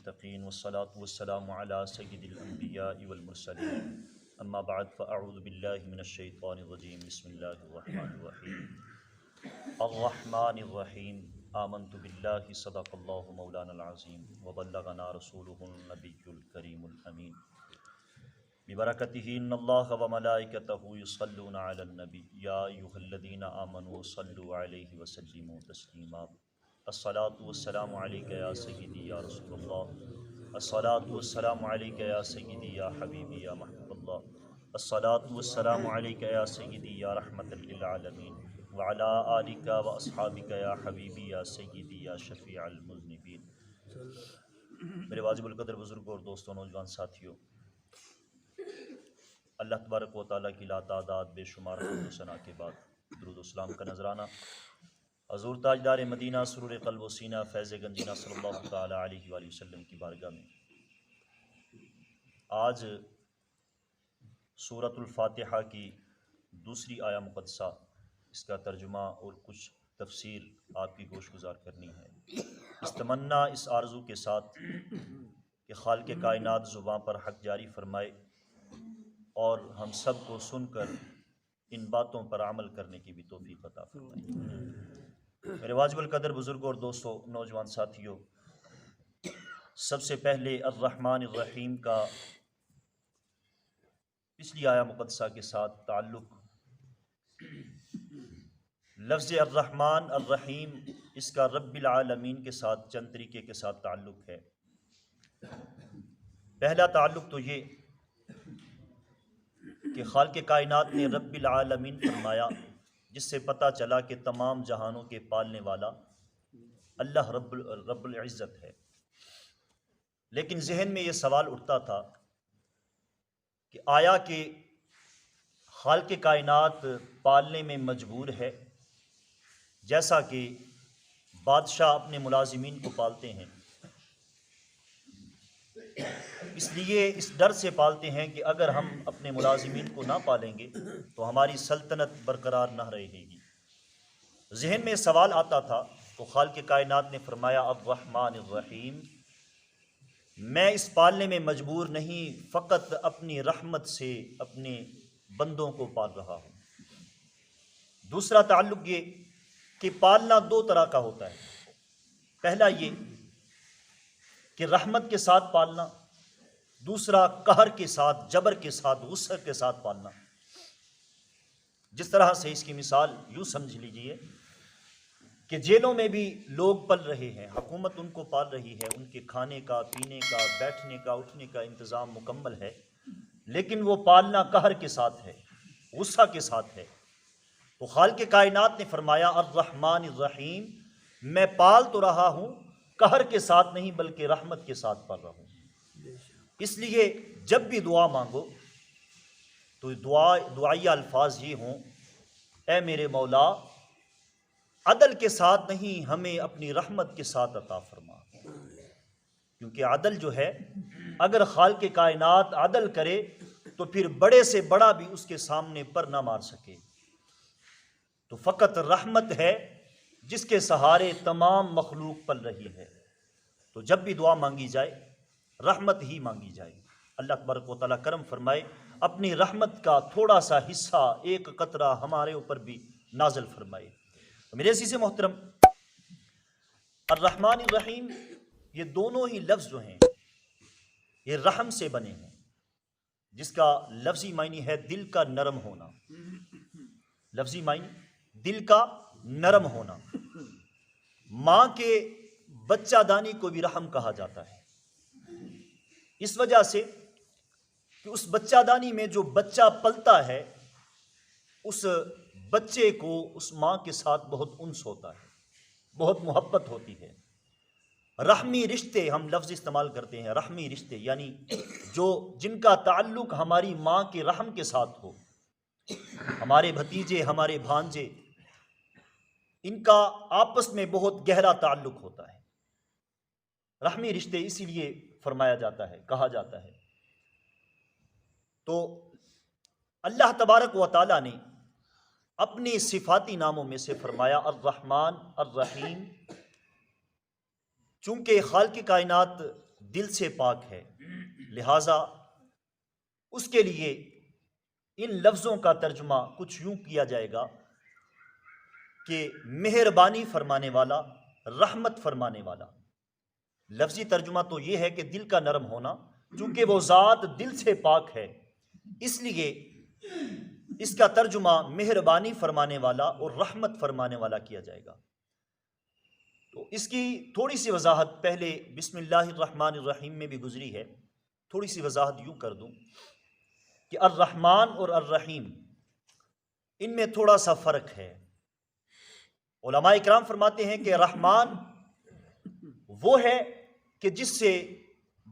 المتقين والصلاة والسلام على سيد الأنبياء والمرسلين أما بعد فأعوذ بالله من الشيطان الرجيم بسم الله الرحمن الرحيم آمنت بالله صدق الله مولانا العظيم وبلغنا رسوله النبي الكريم الأمين ببركته إن الله وملائكته يصلون على النبي يا أيها الذين آمنوا صلوا عليه وسلموا تسليما الصلاة والسلام عليك يا سيدي يا رسول الله الصلاة والسلام عليك يا سيدي يا حبيبي يا محبوب الله الصلاة والسلام عليك يا سيدي يا رحمة للعالمين وعلى آلك وأصحابك يا حبيبي يا سيدي يا شفيع المذنبين۔ میرے واجب القدر بزرگوں اور دوستوں نوجوان ساتھیوں، اللہ تبارک و تعالیٰ کی لا تعداد بے شمار حمد و ثنا کے بعد درود و سلام کا نذرانہ حضور تاجدار مدینہ سرور قلب و سینہ فیض گنجینہ صلی اللہ تعالیٰ علیہ وآلہ وسلم کی بارگاہ میں آج سورۃ الفاتحہ کی دوسری آیہ مقدسہ، اس کا ترجمہ اور کچھ تفسیر آپ کی گوش گزار کرنی ہے، اس تمنا اس آرزو کے ساتھ کہ خالق کائنات زباں پر حق جاری فرمائے اور ہم سب کو سن کر ان باتوں پر عمل کرنے کی بھی توفیق عطا فرمائے۔ میرے واجب القدر بزرگوں اور دوستوں نوجوان ساتھیوں، سب سے پہلے الرحمن الرحیم کا پچھلی آیہ مقدسہ کے ساتھ تعلق، لفظ الرحمن الرحیم اس کا رب العالمین کے ساتھ چند طریقے کے ساتھ تعلق ہے۔ پہلا تعلق تو یہ کہ خالق کائنات نے رب العالمین فرمایا، جس سے پتہ چلا کہ تمام جہانوں کے پالنے والا اللہ رب العزت ہے۔ لیکن ذہن میں یہ سوال اٹھتا تھا کہ آیا کہ خالق کائنات پالنے میں مجبور ہے، جیسا کہ بادشاہ اپنے ملازمین کو پالتے ہیں، اس لیے اس ڈر سے پالتے ہیں کہ اگر ہم اپنے ملازمین کو نہ پالیں گے تو ہماری سلطنت برقرار نہ رہے گی۔ ذہن میں سوال آتا تھا تو خالق کائنات نے فرمایا الرحمن الرحیم، میں اس پالنے میں مجبور نہیں، فقط اپنی رحمت سے اپنے بندوں کو پال رہا ہوں۔ دوسرا تعلق یہ کہ پالنا دو طرح کا ہوتا ہے۔ پہلا یہ کہ رحمت کے ساتھ پالنا، دوسرا قہر کے ساتھ، جبر کے ساتھ، غصہ کے ساتھ پالنا۔ جس طرح سے اس کی مثال یوں سمجھ لیجئے کہ جیلوں میں بھی لوگ پل رہے ہیں، حکومت ان کو پال رہی ہے، ان کے کھانے کا، پینے کا، بیٹھنے کا، اٹھنے کا انتظام مکمل ہے، لیکن وہ پالنا قہر کے ساتھ ہے، غصہ کے ساتھ ہے۔ تو خالق کائنات نے فرمایا الرحمن الرحیم، میں پال تو رہا ہوں، قہر کے ساتھ نہیں بلکہ رحمت کے ساتھ پال رہا ہوں۔ اس لیے جب بھی دعا مانگو تو دعائیہ الفاظ یہ ہوں، اے میرے مولا عدل کے ساتھ نہیں، ہمیں اپنی رحمت کے ساتھ عطا فرما، کیونکہ عدل جو ہے، اگر خالق کائنات عدل کرے تو پھر بڑے سے بڑا بھی اس کے سامنے پر نہ مار سکے۔ تو فقط رحمت ہے جس کے سہارے تمام مخلوق پل رہی ہے۔ تو جب بھی دعا مانگی جائے رحمت ہی مانگی جائے۔ اللہ تبارک و تعالیٰ کرم فرمائے، اپنی رحمت کا تھوڑا سا حصہ، ایک قطرہ ہمارے اوپر بھی نازل فرمائے۔ تو میرے عزیز محترم، الرحمن الرحیم یہ دونوں ہی لفظ جو ہیں یہ رحم سے بنے ہیں، جس کا لفظی معنی ہے دل کا نرم ہونا۔ لفظی معنی دل کا نرم ہونا۔ ماں کے بچہ دانی کو بھی رحم کہا جاتا ہے، اس وجہ سے کہ اس بچہ دانی میں جو بچہ پلتا ہے، اس بچے کو اس ماں کے ساتھ بہت انس ہوتا ہے، بہت محبت ہوتی ہے۔ رحمی رشتے ہم لفظ استعمال کرتے ہیں، رحمی رشتے یعنی جن کا تعلق ہماری ماں کے رحم کے ساتھ ہو، ہمارے بھتیجے، ہمارے بھانجے، ان کا آپس میں بہت گہرا تعلق ہوتا ہے۔ رحمی رشتے اسی لیے فرمایا جاتا ہے، کہا جاتا ہے۔ تو اللہ تبارک و تعالیٰ نے اپنے صفاتی ناموں میں سے فرمایا الرحمن الرحیم، چونکہ خالق کائنات دل سے پاک ہے، لہٰذا اس کے لیے ان لفظوں کا ترجمہ کچھ یوں کیا جائے گا کہ مہربانی فرمانے والا، رحمت فرمانے والا۔ لفظی ترجمہ تو یہ ہے کہ دل کا نرم ہونا، چونکہ وہ ذات دل سے پاک ہے، اس لیے اس کا ترجمہ مہربانی فرمانے والا اور رحمت فرمانے والا کیا جائے گا۔ تو اس کی تھوڑی سی وضاحت پہلے بسم اللہ الرحمن الرحیم میں بھی گزری ہے، تھوڑی سی وضاحت یوں کر دوں کہ الرحمن اور الرحیم ان میں تھوڑا سا فرق ہے۔ علماء اکرام فرماتے ہیں کہ رحمان وہ ہے کہ جس سے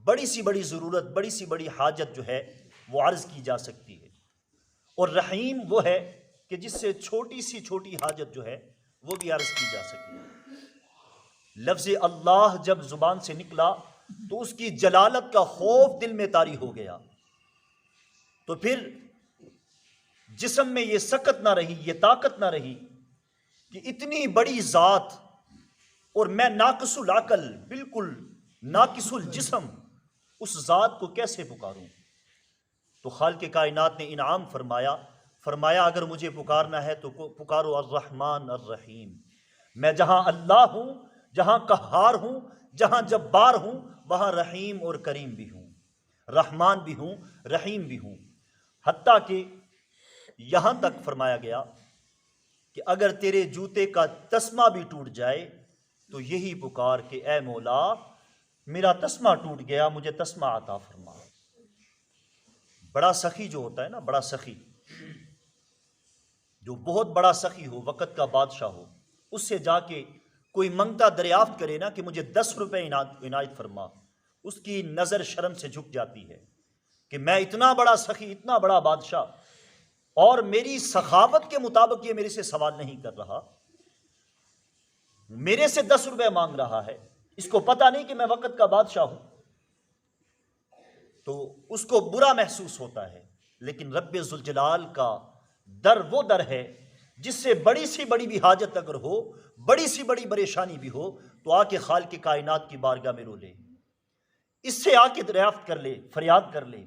بڑی سی بڑی ضرورت، بڑی سی بڑی حاجت جو ہے وہ عرض کی جا سکتی ہے، اور رحیم وہ ہے کہ جس سے چھوٹی سی چھوٹی حاجت جو ہے وہ بھی عرض کی جا سکتی ہے۔ لفظ اللہ جب زبان سے نکلا تو اس کی جلالت کا خوف دل میں طاری ہو گیا، تو پھر جسم میں یہ سکت نہ رہی، یہ طاقت نہ رہی کہ اتنی بڑی ذات اور میں ناقص العقل، بالکل ناقص الجسم، اس ذات کو کیسے پکاروں؟ تو خالق کائنات نے انعام فرمایا اگر مجھے پکارنا ہے تو پکارو الرحمن الرحیم۔ میں جہاں اللہ ہوں، جہاں قہار ہوں، جہاں جبار ہوں، وہاں رحیم اور کریم بھی ہوں، رحمان بھی ہوں، رحیم بھی ہوں۔ حتیٰ کہ یہاں تک فرمایا گیا کہ اگر تیرے جوتے کا تسمہ بھی ٹوٹ جائے تو یہی پکار کہ اے مولا میرا تسمہ ٹوٹ گیا، مجھے تسمہ عطا فرما۔ بڑا سخی جو ہوتا ہے نا، بڑا سخی جو بہت بڑا سخی ہو، وقت کا بادشاہ ہو، اس سے جا کے کوئی منگتا دریافت کرے نا کہ مجھے 10 روپے عنایت فرما، اس کی نظر شرم سے جھک جاتی ہے کہ میں اتنا بڑا سخی، اتنا بڑا بادشاہ، اور میری سخاوت کے مطابق یہ میرے سے سوال نہیں کر رہا، میرے سے 10 روپے مانگ رہا ہے، اس کو پتہ نہیں کہ میں وقت کا بادشاہ ہوں، تو اس کو برا محسوس ہوتا ہے۔ لیکن رب ذوالجلال کا در وہ در ہے جس سے بڑی سی بڑی بھی حاجت اگر ہو، بڑی سی بڑی پریشانی بھی ہو، تو آ کے خالق کائنات کی بارگاہ میں رو لے، اس سے آ کے دریافت کر لے، فریاد کر لے۔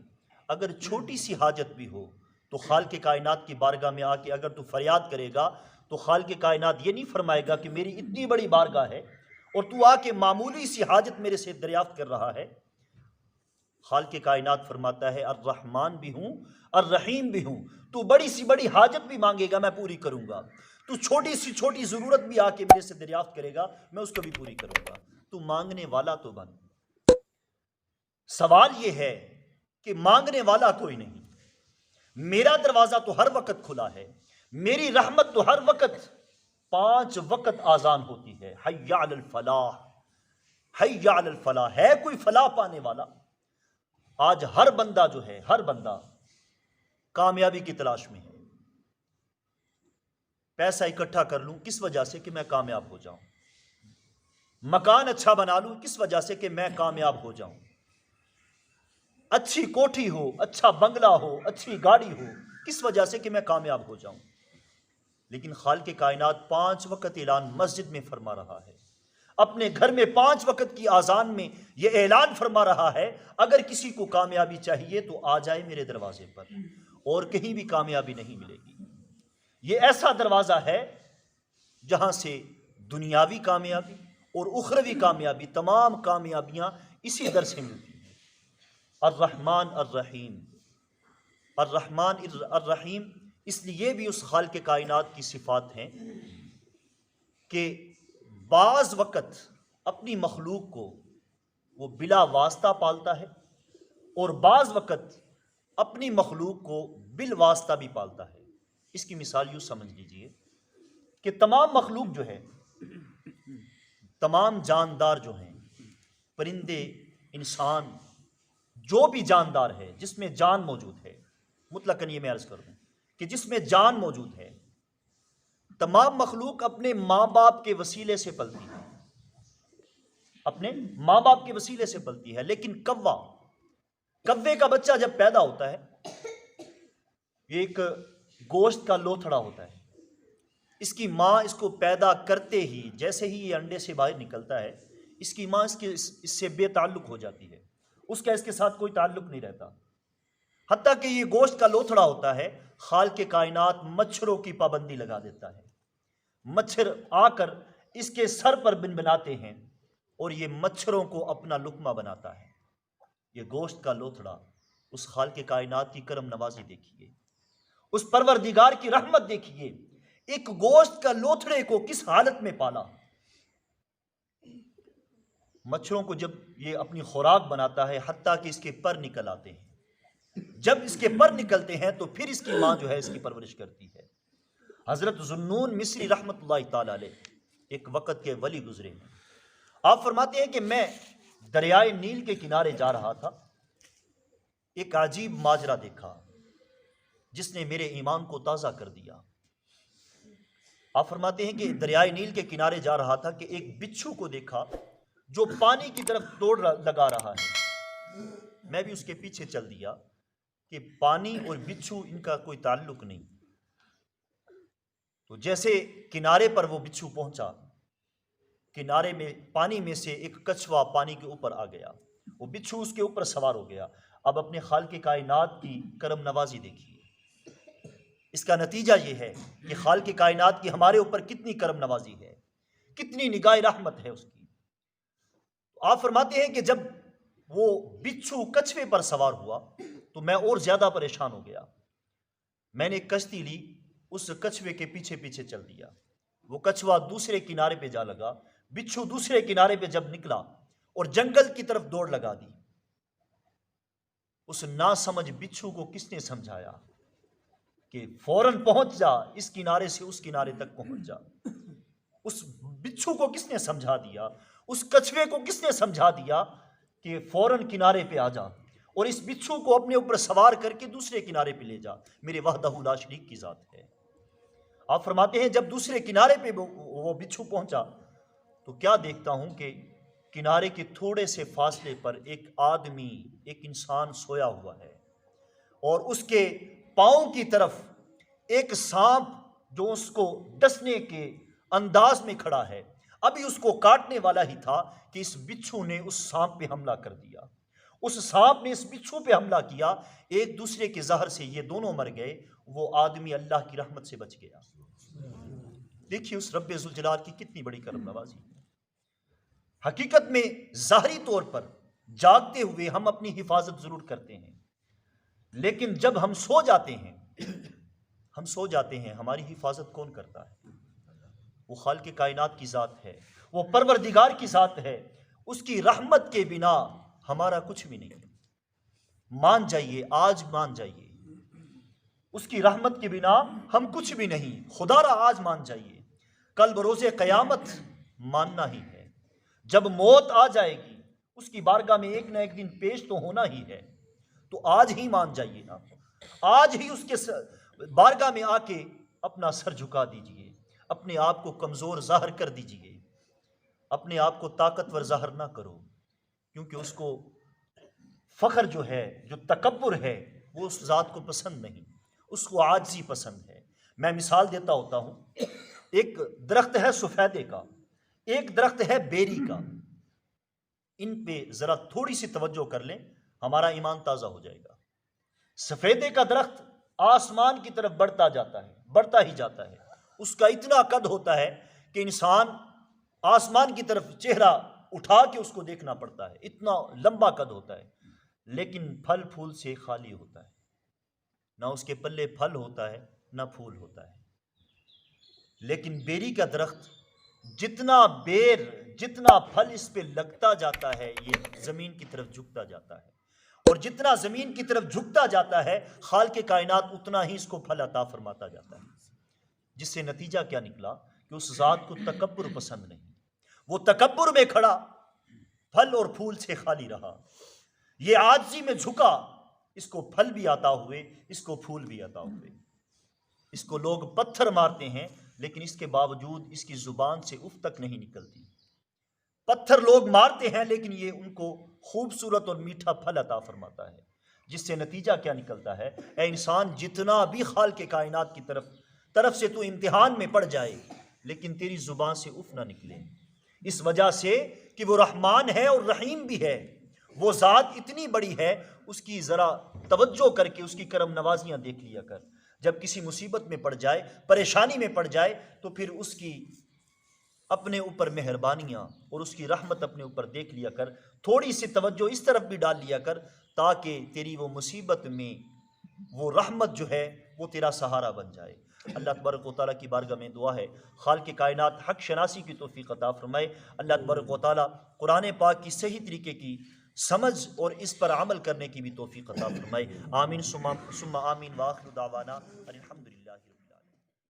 اگر چھوٹی سی حاجت بھی ہو تو خالق کائنات کی بارگاہ میں آ کے اگر تو فریاد کرے گا تو خالق کائنات یہ نہیں فرمائے گا کہ میری اتنی بڑی بارگاہ ہے اور تو آ کے معمولی سی حاجت میرے سے دریافت کر رہا ہے۔ خالق کائنات فرماتا ہے الرحمن بھی ہوں، الرحیم بھی ہوں، تو بڑی سی بڑی حاجت بھی مانگے گا میں پوری کروں گا، تو چھوٹی سی چھوٹی ضرورت بھی آ کے میرے سے دریافت کرے گا میں اس کو بھی پوری کروں گا، تو مانگنے والا تو بن۔ سوال یہ ہے کہ مانگنے والا کوئی نہیں، میرا دروازہ تو ہر وقت کھلا ہے، میری رحمت تو ہر وقت 5 وقت آذان ہوتی ہے، حی علی الفلاح، حی علی الفلاح، ہے کوئی فلاح پانے والا؟ آج ہر بندہ جو ہے، ہر بندہ کامیابی کی تلاش میں ہے۔ پیسہ اکٹھا کر لوں کس وجہ سے کہ میں کامیاب ہو جاؤں، مکان اچھا بنا لوں کس وجہ سے کہ میں کامیاب ہو جاؤں، اچھی کوٹھی ہو، اچھا بنگلہ ہو، اچھی گاڑی ہو، کس وجہ سے کہ میں کامیاب ہو جاؤں۔ لیکن خالق کائنات 5 وقت اعلان مسجد میں فرما رہا ہے، اپنے گھر میں 5 وقت کی آذان میں یہ اعلان فرما رہا ہے اگر کسی کو کامیابی چاہیے تو آ جائے میرے دروازے پر، اور کہیں بھی کامیابی نہیں ملے گی۔ یہ ایسا دروازہ ہے جہاں سے دنیاوی کامیابی اور اخروی کامیابی، تمام کامیابیاں اسی در سے ملتی ہیں۔ الرحمن الرحیم، الرحمن الرحیم، اس لیے بھی اس خالق کائنات کی صفات ہیں کہ بعض وقت اپنی مخلوق کو وہ بلا واسطہ پالتا ہے اور بعض وقت اپنی مخلوق کو بالواسطہ بھی پالتا ہے۔ اس کی مثال یوں سمجھ لیجئے کہ تمام مخلوق جو ہے، تمام جاندار جو ہیں، پرندے، انسان، جو بھی جاندار ہے جس میں جان موجود ہے، مطلقاً یہ میں عرض کر دوں کہ جس میں جان موجود ہے، تمام مخلوق اپنے ماں باپ کے وسیلے سے پلتی ہے، اپنے ماں باپ کے وسیلے سے پلتی ہے۔ لیکن کوے کا بچہ جب پیدا ہوتا ہے، یہ ایک گوشت کا لوتھڑا ہوتا ہے، اس کی ماں اس کو پیدا کرتے ہی، جیسے ہی یہ انڈے سے باہر نکلتا ہے، اس کی ماں اس سے بے تعلق ہو جاتی ہے، اس کا اس کے ساتھ کوئی تعلق نہیں رہتا، حتیٰ کہ یہ گوشت کا لوتھڑا ہوتا ہے، خالق کائنات مچھروں کی پابندی لگا دیتا ہے، مچھر آ کر اس کے سر پر بناتے ہیں اور یہ مچھروں کو اپنا لقمہ بناتا ہے۔ یہ گوشت کا لوتھڑا، اس خالق کائنات کی کرم نوازی دیکھیے، اس پروردگار کی رحمت دیکھیے، ایک گوشت کا لوتھڑے کو کس حالت میں پالا۔ مچھروں کو جب یہ اپنی خوراک بناتا ہے، حتیٰ کہ اس کے پر نکل آتے ہیں، جب اس کے پر نکلتے ہیں تو پھر اس کی ماں جو ہے اس کی پرورش کرتی ہے۔ حضرت ذوالنون مصری رحمت اللہ تعالی علیہ ایک وقت کے ولی گزرے ہیں، آپ فرماتے ہیں کہ میں دریائے نیل کے کنارے جا رہا تھا، ایک عجیب ماجرا دیکھا جس نے میرے ایمان کو تازہ کر دیا۔ آپ فرماتے ہیں کہ دریائے نیل کے کنارے جا رہا تھا کہ ایک بچھو کو دیکھا جو پانی کی طرف دوڑ لگا رہا ہے، میں بھی اس کے پیچھے چل دیا کہ پانی اور بچھو ان کا کوئی تعلق نہیں۔ تو جیسے کنارے پر وہ بچھو پہنچا، کنارے میں پانی میں سے ایک کچھوا پانی کے اوپر آ گیا، وہ بچھو اس کے اوپر سوار ہو گیا۔ اب اپنے خالق کائنات کی کرم نوازی دیکھیے، اس کا نتیجہ یہ ہے کہ خالق کائنات کی ہمارے اوپر کتنی کرم نوازی ہے، کتنی نگاہ رحمت ہے اس کی۔ آپ فرماتے ہیں کہ جب وہ بچھو کچھوے پر سوار ہوا تو میں اور زیادہ پریشان ہو گیا، میں نے ایک کشتی لی، اس کچھوے کے پیچھے پیچھے چل دیا، وہ کچھوا دوسرے کنارے پہ جا لگا، بچھو دوسرے کنارے پہ جب نکلا اور جنگل کی طرف دوڑ لگا دی، اس ناسمجھ بچھو کو کس نے سمجھایا کہ فوراً پہنچ جا، اس کنارے سے اس کنارے تک پہنچ جا؟ اس بچھو کو کس نے سمجھا دیا، اس کچھوے کو کس نے سمجھا دیا کہ فوراً کنارے پہ آ جا اور اس بچھو کو اپنے اوپر سوار کر کے دوسرے کنارے پہ لے جا، میرے وحدہ لا شریک کی ذات ہے۔ آپ فرماتے ہیں جب دوسرے کنارے پہ وہ بچھو پہنچا تو کیا دیکھتا ہوں کہ کنارے کے تھوڑے سے فاصلے پر ایک آدمی، ایک انسان سویا ہوا ہے، اور اس کے پاؤں کی طرف ایک سانپ جو اس کو ڈسنے کے انداز میں کھڑا ہے، ابھی اس کو کاٹنے والا ہی تھا کہ اس بچھو نے اس سانپ پہ حملہ کر دیا، اس سانپ نے اس بچھو پہ حملہ کیا، ایک دوسرے کے زہر سے یہ دونوں مر گئے، وہ آدمی اللہ کی رحمت سے بچ گیا۔ دیکھیے اس رب ذوالجلال کی کتنی بڑی کرم نوازی۔ حقیقت میں ظاہری طور پر جاگتے ہوئے ہم اپنی حفاظت ضرور کرتے ہیں، لیکن جب ہم سو جاتے ہیں ہماری حفاظت کون کرتا ہے؟ وہ خالق کائنات کی ذات ہے، وہ پروردگار کی ذات ہے، اس کی رحمت کے بنا ہمارا کچھ بھی نہیں۔ مان جائیے، آج مان جائیے، اس کی رحمت کے بنا ہم کچھ بھی نہیں، خدا را آج مان جائیے، کل بروز قیامت ماننا ہی ہے، جب موت آ جائے گی اس کی بارگاہ میں ایک نہ ایک دن پیش تو ہونا ہی ہے، تو آج ہی مان جائیے نا، آج ہی اس کے بارگاہ میں آ کے اپنا سر جھکا دیجئے، اپنے آپ کو کمزور ظاہر کر دیجئے، اپنے آپ کو طاقتور ظاہر نہ کرو، کیونکہ اس کو فخر جو ہے، جو تکبر ہے، وہ اس ذات کو پسند نہیں، اس کو عاجزی پسند ہے۔ میں مثال دیتا ہوتا ہوں، ایک درخت ہے سفیدے کا، ایک درخت ہے بیری کا، ان پہ ذرا تھوڑی سی توجہ کر لیں، ہمارا ایمان تازہ ہو جائے گا۔ سفیدے کا درخت آسمان کی طرف بڑھتا جاتا ہے، بڑھتا ہی جاتا ہے، اس کا اتنا قد ہوتا ہے کہ انسان آسمان کی طرف چہرہ اٹھا کے اس کو دیکھنا پڑتا ہے، اتنا لمبا قد ہوتا ہے، لیکن پھل پھول سے خالی ہوتا ہے، نہ اس کے پلے پھل ہوتا ہے نہ پھول ہوتا ہے۔ لیکن بیری کا درخت جتنا بیر، جتنا پھل اس پہ لگتا جاتا ہے، یہ زمین کی طرف جھکتا جاتا ہے، اور جتنا زمین کی طرف جھکتا جاتا ہے خالق کائنات اتنا ہی اس کو پھل عطا فرماتا جاتا ہے، جس سے نتیجہ کیا نکلا کہ اس ذات کو تکبر پسند نہیں، وہ تکبر میں کھڑا، پھل اور پھول سے خالی رہا، یہ عاجزی میں جھکا، اس کو پھل بھی عطا ہوئے، اس کو پھول بھی عطا ہوئے۔ اس کو لوگ پتھر مارتے ہیں لیکن اس کے باوجود اس کی زبان سے اف تک نہیں نکلتی، پتھر لوگ مارتے ہیں لیکن یہ ان کو خوبصورت اور میٹھا پھل عطا فرماتا ہے، جس سے نتیجہ کیا نکلتا ہے؟ اے انسان، جتنا بھی خالق کائنات کی طرف سے تو امتحان میں پڑ جائے لیکن تیری زبان سے اف نہ نکلے، اس وجہ سے کہ وہ رحمان ہے اور رحیم بھی ہے. وہ ذات اتنی بڑی ہے، اس کی ذرا توجہ کر کے اس کی کرم نوازیاں دیکھ لیا کر. جب کسی مصیبت میں پڑ جائے، پریشانی میں پڑ جائے، تو پھر اس کی اپنے اوپر مہربانیاں اور اس کی رحمت اپنے اوپر دیکھ لیا کر. تھوڑی سی توجہ اس طرف بھی ڈال لیا کر تاکہ تیری وہ مصیبت میں وہ رحمت جو ہے وہ تیرا سہارا بن جائے. اللہ تبارک و تعالیٰ کی بارگاہ میں دعا ہے خالق کائنات حق شناسی کی توفیق عطا فرمائے. اللہ تبارک و تعالیٰ قرآن پاک کی صحیح طریقے کی سمجھ اور اس پر عمل کرنے کی بھی توفیق عطا فرمائے. آمین ثم آمین. وآخر دعوانا الحمدللہ.